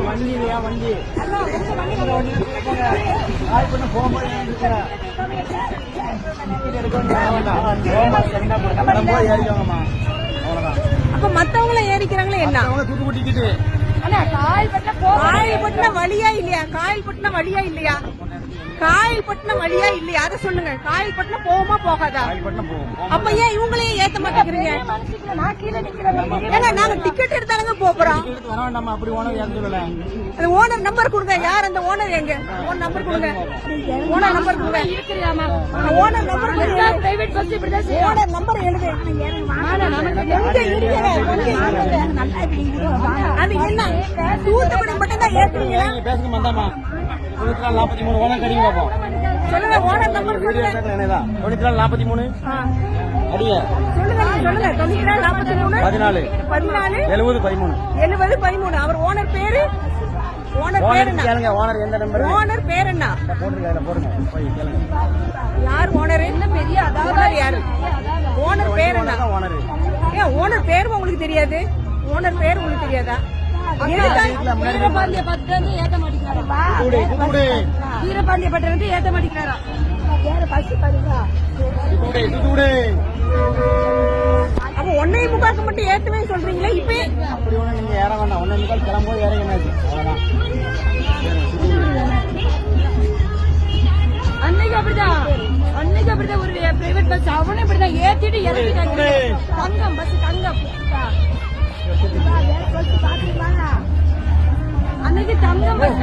வண்டி இல்லையா வண்டி போகும்போது அப்ப மத்தவங்கள ஏறிக்கிறாங்களே என்ன தூத்துக்குடி டிக்கெட்டு காயல்பட்டினம் வழியா இல்லையா? காயல்பட்டினம் வழியா இல்லையா? காயல்பட்டினம் வழியா இல்லையா? அதை சொல்லுங்க. காயல்பட்டினம் போகுமா போகாதா? அப்ப ஏன் இவங்களையும் ஏத்த மாட்டேங்கிறீங்க? ஏங்க நாங்க டிக்கெட் எடுத்தாலுங்க போறோம். அந்த ஓனர் நம்பர் கொடுங்க. யார் அந்த ஓனர்? எங்க ஓனர் நம்பர் கொடுங்க. ஓனர் நம்பர் கொடுங்க. ஓனர் நம்பர் பிரைவேட் பஸ் இப்படிதான் ஓனர் நம்பர் எழுது. அது என்ன தூத்துக்குடி மட்டும் தான் ஏத்துறீங்களா? சொல்லுங்க ஓனர் நம்பர் சொல்லுங்க. 43 அடிங்க சொல்லுங்க சொல்லுங்க. 43 14 70 13. அவர் ஓனர் பேரு? ஓனர் பேர் என்ன? ஓனர் எந்த நம்பர்? ஓனர் பேர் என்ன? போடுங்க போய் கேளுங்க. யார் ஓனர்? என்ன பெரிய அதாவது யாரு? ஓனர் பேர் என்ன? ஓனர் ஏன் ஓனர் பேர் உங்களுக்கு தெரியாது? ஓனர் பேர் உங்களுக்கு தெரியாதா? வீரபாண்டிய பட்டினம் ஏத்த மாட்டேங்கிறாரா? அப்ப 1:45 மட்டும் ஏத்தவே சொல்றீங்களா? இப்ப அப்படி ஒண்ணு நீங்க ஏற வேண்டாம். 1:45 கிளம்போது ஏறங்க அவ்வளவுதான். அன்னைக்கு அப்படிதான் ஒரு பிரைவேட் பஸ் அவனே இப்படிதான் ஏத்திட்டு இறங்கிட்டாங்க. தங்கம் பஸ் தங்கம் அன்னைக்கு தங்கம் பஸ்